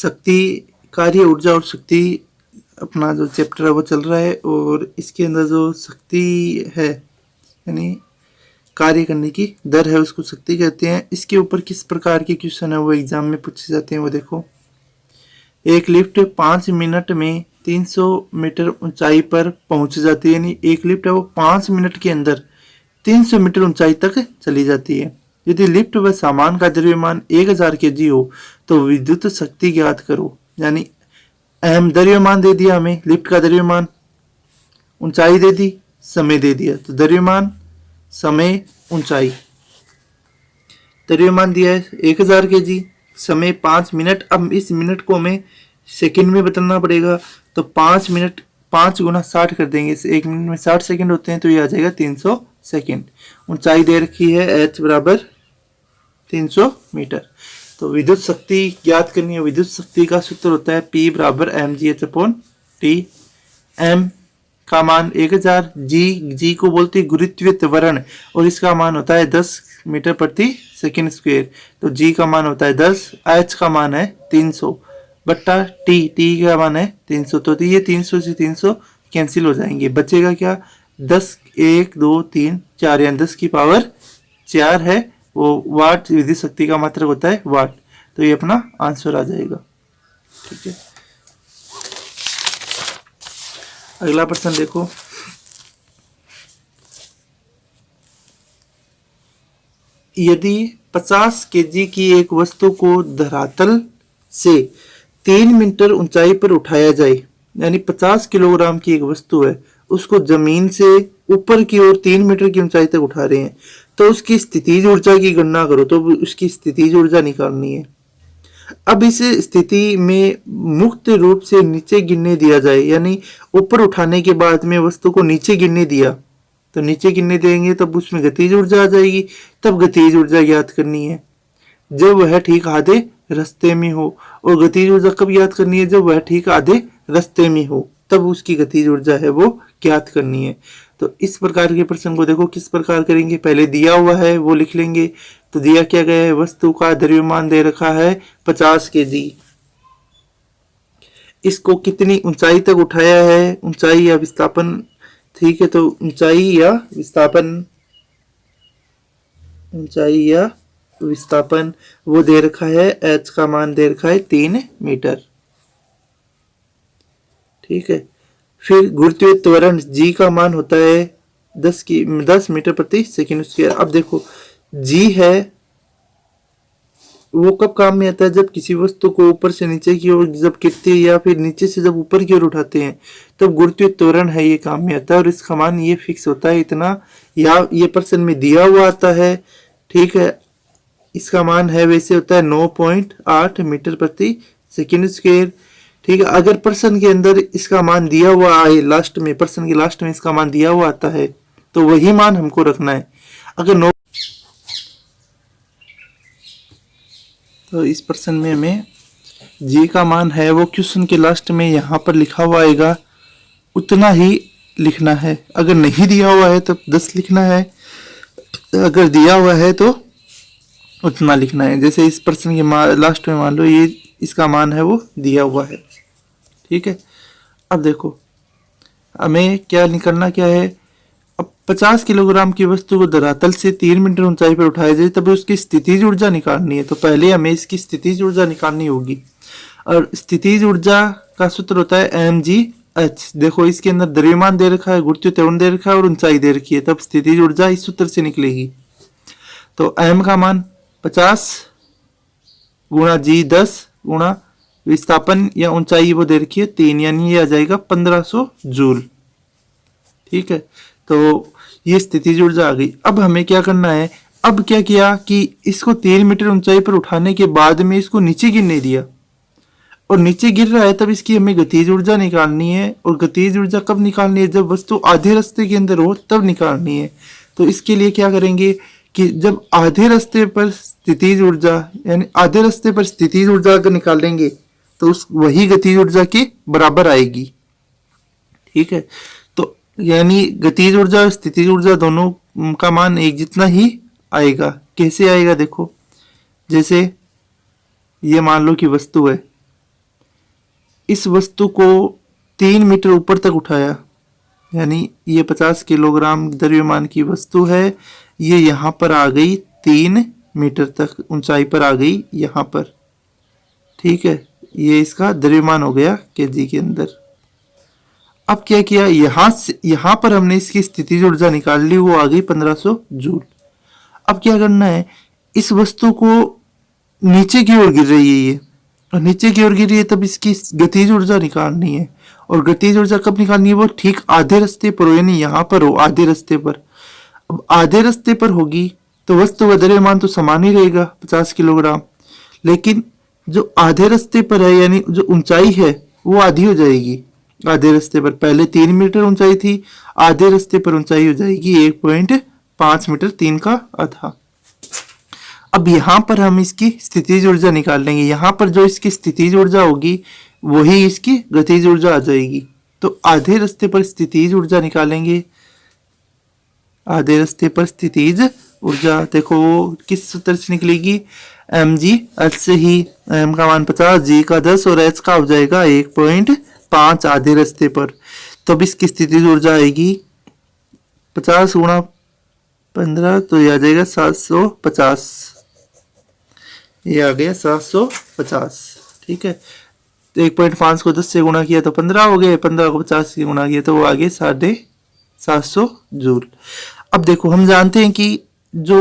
शक्ति, कार्य ऊर्जा और शक्ति अपना जो चैप्टर है वो चल रहा है, और इसके अंदर जो शक्ति है यानी कार्य करने की दर है उसको शक्ति कहते हैं। इसके ऊपर किस प्रकार के क्वेश्चन है वो एग्जाम में पूछे जाते हैं वो देखो। एक लिफ्ट 5 मिनट में 300 मीटर ऊंचाई पर पहुंच जाती है, यानी एक लिफ्ट है वो 5 मिनट के अंदर 300 मीटर ऊंचाई तक चली जाती है। यदि लिफ्ट व सामान का द्रव्यमान 1000 kg हो तो विद्युत शक्ति ज्ञात करो। यानी अहम द्रव्यमान दे दिया हमें, लिफ्ट का द्रव्यमान, ऊंचाई दे दी, समय दे दिया। तो द्रव्यमान, समय, ऊंचाई। द्रव्यमान दिया है 1000 kg, समय 5 मिनट। अब इस मिनट को हमें सेकंड में बदलना पड़ेगा, तो 5 मिनट 5 गुना 60 कर देंगे, एक मिनट में 60 सेकंड होते हैं, तो ये आ जाएगा 300 सेकंड। ऊंचाई दे रखी है h बराबर 300 मीटर। तो विद्युत शक्ति ज्ञात करनी है। विद्युत शक्ति का सूत्र होता है P बराबर mgh/T। m का मान 1000, g को बोलते हैं गुरुत्वीय त्वरण, और इसका मान होता है 10 मीटर प्रति सेकंड स्क्वायर। तो g का मान होता है 10, h का मान है 300 बट्टा t का मान है 300। तो ये 300 से 300 कैंसिल हो जाएंगे, बचेगा क्या 10, 1, 2, 3, 4, यानी 10 की पावर 4 है वो वाट। विद्युत शक्ति का मात्रक होता है वाट। तो ये अपना आंसर आ जाएगा। ठीक है, अगला प्रश्न देखो। यदि 50 kg की एक वस्तु को धरातल से 3 मीटर ऊंचाई पर उठाया जाए, यानी 50 किलोग्राम की एक वस्तु है, उसको जमीन से ऊपर की ओर 3 मीटर की ऊंचाई तक उठा रहे हैं, तो उसकी स्थितिज ऊर्जा की गणना करो। तो उसकी स्थितिज ऊर्जा निकालनी है। अब इस स्थिति में मुक्त रूप से नीचे गिरने दिया जाए, यानी ऊपर उठाने के बाद में वस्तु को नीचे गिरने दिया, तो नीचे गिरने देंगे तब उसमें गतिज ऊर्जा आ जाएगी। तब गतिज ऊर्जा ज्ञात करनी है जब वह ठीक आधे रास्ते में हो, और गतिज ऊर्जा कब ज्ञात करनी है, जब वह ठीक आधे रास्ते में हो, तब उसकी गतिज ऊर्जा है वो ज्ञात करनी है। तो इस प्रकार के प्रश्न को देखो किस प्रकार करेंगे। पहले दिया हुआ है वो लिख लेंगे। तो दिया क्या गया है, वस्तु का द्रव्यमान दे रखा है 50 kg, इसको कितनी ऊंचाई तक उठाया है, ऊंचाई या विस्थापन। ठीक है, तो ऊंचाई या विस्थापन, ऊंचाई या विस्थापन वो दे रखा है। h का मान दे रखा है 3 मीटर। ठीक है, फिर गुरुत्वीय त्वरण g का मान होता है 10 मीटर प्रति सेकंड स्क्वायर। अब देखो g है वो कब काम में आता है, जब किसी वस्तु को ऊपर से नीचे की ओर जब गिरते हैं या फिर नीचे से जब ऊपर की ओर उठाते हैं, तब गुरुत्वीय त्वरण है ये काम में आता है, और इसका मान ये फिक्स होता है इतना, या ये प्रश्न में दिया हुआ आता है। ठीक है, इसका मान है वैसे होता है 9.8 मीटर प्रति सेकंड स्क्वायर। ठीक है, अगर प्रश्न के अंदर इसका मान दिया हुआ आए, लास्ट में प्रश्न के लास्ट में इसका मान दिया हुआ आता है, तो वही मान हमको रखना है। अगर तो इस प्रश्न में हमें जी का मान है वो क्वेश्चन के लास्ट में यहाँ पर लिखा हुआ आएगा, उतना ही लिखना है। अगर नहीं दिया हुआ है तो 10 लिखना है, अगर दिया हुआ है तो उतना लिखना है। जैसे इस प्रश्न के लास्ट में मान लो ये इसका मान है वो दिया हुआ है। ठीक है, अब देखो हमें क्या निकलना क्या है। अब 50 किलोग्राम की वस्तु को धरातल से 3 मीटर ऊंचाई पर उठाया जाए, तब उसकी स्थितिज ऊर्जा निकालनी है। तो पहले हमें इसकी स्थितिज ऊर्जा निकालनी होगी, और स्थितिज ऊर्जा का सूत्र होता है mgh। देखो इसके अंदर द्रव्यमान दे रखा है, गुरुत्वीय त्वरण दे रखा है और ऊंचाई दे रखी है, तब स्थितिज ऊर्जा इस सूत्र से निकलेगी। तो m का मान 50 गुणा g 10 गुणा विस्थापन या ऊंचाई वो दे रखी है 3, यानी ये आ जाएगा 1500 जूल। ठीक है, तो ये स्थितिज ऊर्जा आ गई। अब हमें क्या करना है, अब क्या किया कि इसको 3 मीटर ऊंचाई पर उठाने के बाद में इसको नीचे गिरने दिया, और नीचे गिर रहा है, तब इसकी हमें गतिज ऊर्जा निकालनी है। और गतिज ऊर्जा कब निकालनी है, जब वस्तु आधे रास्ते के अंदर हो तब निकालनी है। तो इसके लिए क्या करेंगे कि जब आधे रास्ते पर स्थितिज ऊर्जा, यानी आधे रास्ते पर स्थितिज ऊर्जा अगर निकालेंगे तो उस वही गतिज ऊर्जा के बराबर आएगी। ठीक है, तो यानी गतिज ऊर्जा और स्थितिज ऊर्जा दोनों का मान एक जितना ही आएगा। कैसे आएगा देखो, जैसे ये मान लो कि वस्तु है, इस वस्तु को 3 मीटर ऊपर तक उठाया, यानी ये 50 किलोग्राम द्रव्यमान की वस्तु है, ये यहाँ पर आ गई 3 मीटर तक ऊंचाई पर आ गई यहाँ पर। ठीक है, ये इसका द्रव्यमान हो गया केजी के अंदर। अब क्या किया, यहाँ पर हमने इसकी स्थितिज ऊर्जा निकाल ली, वो आ गई 1500 जूल। अब क्या करना है, इस वस्तु को नीचे की ओर गिर रही है ये, और नीचे की ओर गिर रही है, तब इसकी गतिज ऊर्जा निकालनी है। और गतिज ऊर्जा कब निकालनी है, वो ठीक आधे रास्ते पर हो, यानी यहाँ पर हो आधे रास्ते पर। अब आधे रास्ते पर होगी तो वस्तु का द्रव्यमान तो समान ही रहेगा 50 किलोग्राम, लेकिन जो आधे रास्ते पर है यानी जो ऊंचाई है वो आधी हो जाएगी। आधे रास्ते पर पहले 3 मीटर ऊंचाई थी, आधे रास्ते पर ऊंचाई हो जाएगी 1.5 मीटर, 3 का आधा। अब यहाँ पर हम इसकी स्थितिज ऊर्जा निकाल लेंगे, यहाँ पर जो इसकी स्थितिज ऊर्जा होगी वही इसकी गतिज ऊर्जा आ जाएगी। तो आधे रास्ते पर स्थितिज ऊर्जा निकालेंगे, आधे रास्ते पर स्थितिज ऊर्जा देखो वो किस सूत्र से निकलेगी, mg h से ही m का मान 50, g का 10 और h का हो जाएगा 1.5 आधे रास्ते पर। तो अब इसकी स्थितिज ऊर्जा आएगी 50 गुणा 15, तो ये आ जाएगा 750, ये आ गया 750। ठीक है, 1.5 को 10 से गुणा किया तो 15 हो गए, 15 को 50 से गुणा किया तो वो आ गए 750 जूल। अब देखो हम जानते हैं कि जो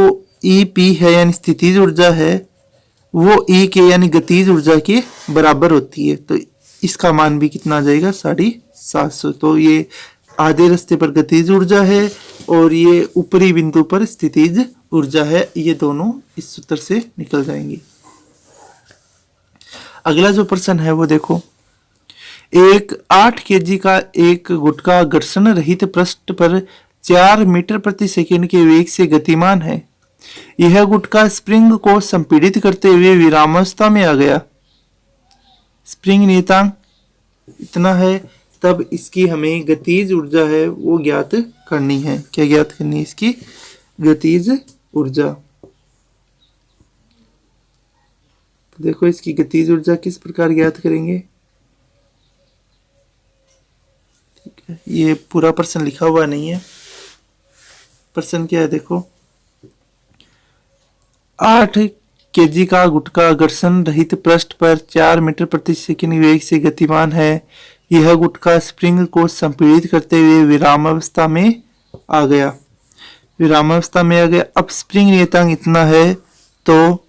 EP है यानी स्थितिज ऊर्जा है वो E के यानी गतिज ऊर्जा के बराबर होती है, तो इसका मान भी कितना आ जाएगा 750। तो ये आधे रास्ते पर गतिज ऊर्जा है और ये ऊपरी बिंदु पर स्थितिज ऊर्जा है, ये दोनों इस सूत्र से निकल जाएंगे। अगला जो प्रश्न है वो देखो, एक 8 केजी का एक गुटका घर्षण रहित पृष्ठ पर 4 मीटर प्रति सेकंड के वेग से गतिमान है। यह गुटका स्प्रिंग को संपीड़ित करते हुए विरामावस्था में आ गया। स्प्रिंग नियतांक इतना है, तब इसकी हमें गतिज ऊर्जा है वो ज्ञात करनी है। क्या ज्ञात करनी है, इसकी गतिज ऊर्जा। तो देखो इसकी गतिज ऊर्जा किस प्रकार ज्ञात करेंगे। ठीक है, ये पूरा प्रश्न लिखा हुआ नहीं है, प्रश्न क्या है देखो, 8 केजी का गुटका घर्षण रहित पृष्ठ पर 4 मीटर प्रति सेकंड वेग से गतिमान है। यह गुटका स्प्रिंग को संपीड़ित करते हुए विरामावस्था में आ गया। विरामावस्था में आ गया। अब स्प्रिंग नियतांक इतना है, तो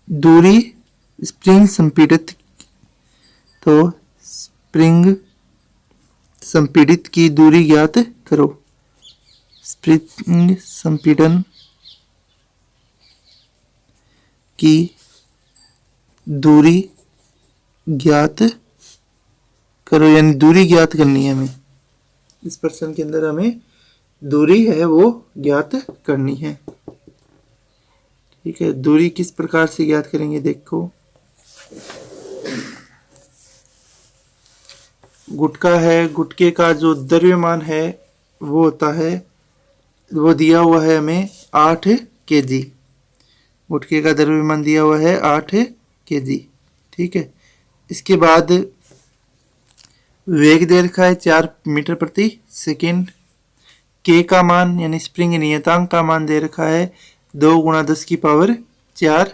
दूरी स्प्रिंग संपीड़ित, तो स्प्रिंग संपीड़ित की दूरी ज्ञात करो। स्प्रिंग संपीड़न की दूरी ज्ञात करो, यानी दूरी ज्ञात करनी है हमें। इस प्रश्न के अंदर हमें दूरी है वो ज्ञात करनी है। ठीक है, दूरी किस प्रकार से ज्ञात करेंगे देखो, गुटका है, गुटके का जो द्रव्यमान है वो होता है, वो दिया हुआ है हमें 8 केजी। गुटके का द्रव्यमान दिया हुआ है 8 केजी। ठीक है, इसके बाद वेग दे रखा है 4 मीटर प्रति सेकेंड। के का मान यानी स्प्रिंग नियतांक का मान दे रखा है 2 × 10⁴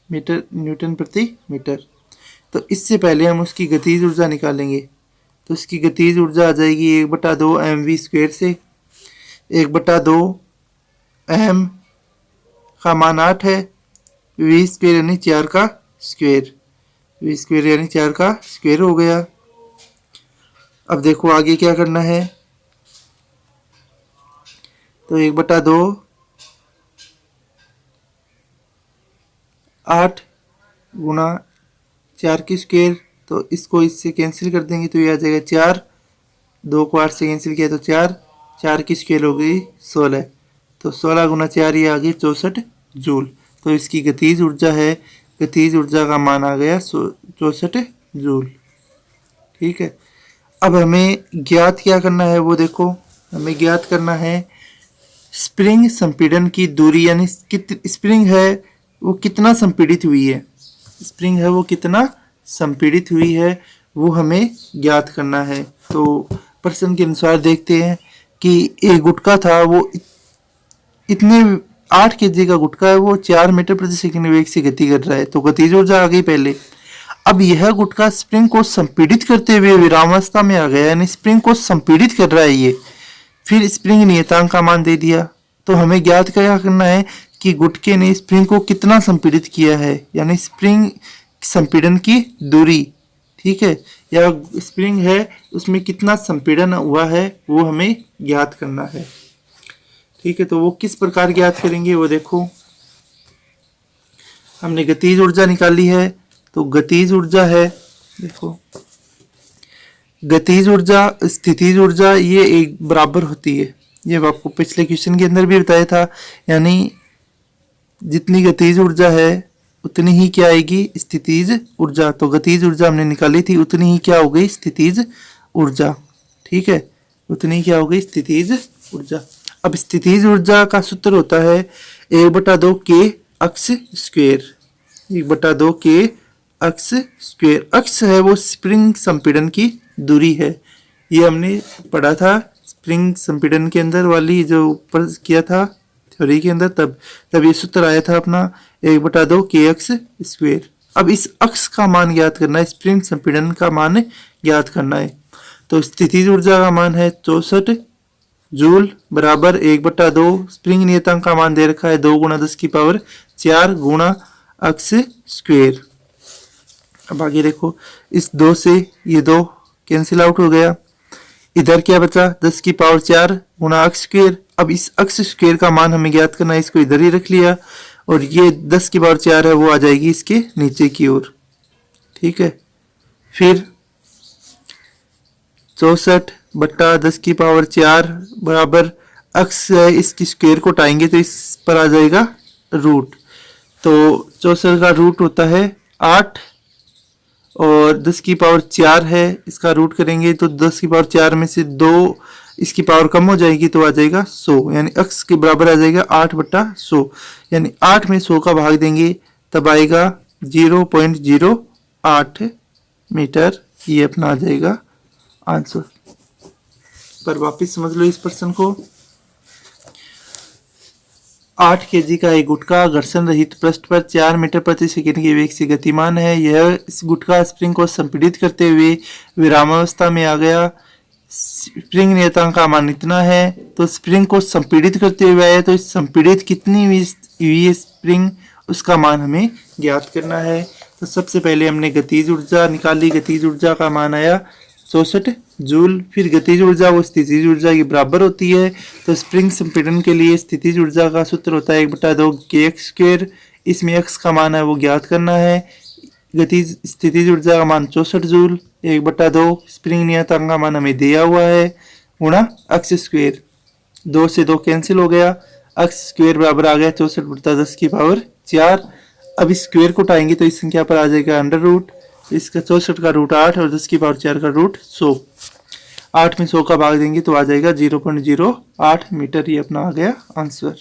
मीटर न्यूटन प्रति मीटर। तो इससे पहले हम उसकी गतिज ऊर्जा निकालेंगे। तो उसकी गतिज ऊर्जा आ जाएगी 1/2 mv² से। 1/2 m का मान 8 है, v² यानी 4 का स्क्वायर, v² यानी 4 का स्क्वायर हो गया। अब देखो आगे क्या करना है, तो 1/2 8 × 4 की स्क्वायर, तो इसको इससे कैंसिल कर देंगे तो ये आ जाएगा 4। 2 को 8 से कैंसिल किया तो 4, 4 की स्क्वायर हो गई 16, तो 16 × 4 ये आ गई 64 जूल। तो इसकी गतिज ऊर्जा है, गतिज ऊर्जा का मान आ गया 64 जूल। ठीक है, अब हमें ज्ञात क्या करना है वो देखो, हमें ज्ञात करना है स्प्रिंग संपीड़न की दूरी, यानी स्प्रिंग है वो कितना संपीड़ित हुई है, स्प्रिंग है वो कितना संपीड़ित हुई है, वो हमें ज्ञात करना है। तो प्रश्न के अनुसार देखते हैं कि एक गुटका था, वो इतने 8 kg का गुटका है, वो 4 मीटर प्रति सेकंड वेग से गति कर रहा है। तो गतिज ऊर्जा आ गई पहले। अब यह गुटका स्प्रिंग को संपीड़ित करते हुए विरामावस्था में आ गया, यानी स्प्रिंग को संपीड़ित कर रहा है ये। फिर स्प्रिंग नियतांक का मान दे दिया। तो हमें ज्ञात क्या करना है कि गुटके ने स्प्रिंग को कितना संपीड़ित किया है, यानी स्प्रिंग संपीड़न की दूरी, ठीक है, या स्प्रिंग है उसमें कितना संपीड़न हुआ है वो हमें ज्ञात करना है। ठीक है, तो वो किस प्रकार ज्ञात करेंगे वो देखो। हमने गतिज ऊर्जा निकाली है, तो गतिज ऊर्जा है, देखो गतिज ऊर्जा स्थितिज ऊर्जा ये एक बराबर होती है। ये आपको पिछले क्वेश्चन के अंदर भी बताया था, यानी जितनी गतिज ऊर्जा है उतनी ही क्या आएगी, स्थितिज ऊर्जा। तो गतिज ऊर्जा हमने निकाली थी, उतनी ही क्या हो गई, स्थितिज ऊर्जा। ठीक है, उतनी ही क्या हो गई, स्थितिज ऊर्जा। अब स्थितिज ऊर्जा का सूत्र होता है 1/2 के अक्ष स्क्वायर, 1/2 के अक्ष स्क्वायर। अक्ष है वो स्प्रिंग संपीड़न की दूरी है, ये हमने पढ़ा था स्प्रिंग संपीड़न के अंदर वाली जो ऊपर किया था थ्योरी के अंदर, तब ये सूत्र आया था अपना 1/2 के अक्ष स्क्वायर। अब इस अक्ष का मान ज्ञात करना है, स्प्रिंग संपीड़न का मान ज्ञात करना है। तो स्थितिज ऊर्जा का मान है 64 जूल बराबर 1/2, स्प्रिंग नियतांक का मान दे रखा है 2 × 10⁴ गुणा अक्ष स्क्वायर। अब आगे देखो, इस 2 से ये 2 कैंसिल आउट हो गया, इधर क्या बचा 10⁴ गुणा अक्ष स्क्वायर। अब इस अक्ष स्क्वायर का मान हमें ज्ञात करना है, इसको इधर ही रख लिया, और ये 10⁴ है वो आ जाएगी इसके नीचे की ओर। ठीक है, फिर 64/10⁴ बराबर अक्ष है, इसकी स्क्वायर को उठाएंगे तो इस पर आ जाएगा रूट। तो 64 का रूट होता है 8, और 10⁴ है, इसका रूट करेंगे तो 10⁴ में से 2 इसकी पावर कम हो जाएगी तो आ जाएगा 100, यानी अक्ष के बराबर आ जाएगा 8/100, यानी 8 में 100 का भाग देंगे तब आएगा 0.08 मीटर। ये अपना आ जाएगा आंसर। पर वापस समझ लो इस प्रश्न को। 8 kg का एक गुटका घर्षण रहित पृष्ठ पर 4 मीटर प्रति सेकंड के वेग से गतिमान है। यह इस गुटका स्प्रिंग को संपीड़ित करते हुए विरामावस्था में आ गया। स्प्रिंग नियतांक का मान इतना है, तो स्प्रिंग को संपीड़ित करते हुए आया, तो इस संपीड़ित कितनी हुई स्प्रिंग उसका मान हमें ज्ञात करना है। तो सबसे पहले हमने गतिज ऊर्जा निकाली, गतिज ऊर्जा का मान आया 64 जूल। फिर गतिज ऊर्जा वो स्थितिज ऊर्जा के बराबर होती है, तो स्प्रिंग संपीड़न के लिए स्थितिज ऊर्जा का सूत्र होता है 1/2 के एक्स स्क्वायर। इसमें एक्स का मान है वो ज्ञात करना है। गतिज स्थितिज ऊर्जा का मान 64 जूल, 1/2 स्प्रिंग नियतांक का मान हमें दिया हुआ है गुणा अक्ष स्क्वायर। 2 से 2 कैंसिल हो गया, अक्ष स्क्वायर बराबर आ गया 64/10⁴। अब इस स्क्वायर को उठाएंगे तो इस संख्या पर आ जाएगा अंडर रूट, इसका 64 का रूट 8 और 10⁴ का रूट 100। 8 में 100 का भाग देंगे तो आ जाएगा 0.08 मीटर। ये अपना आ गया आंसर।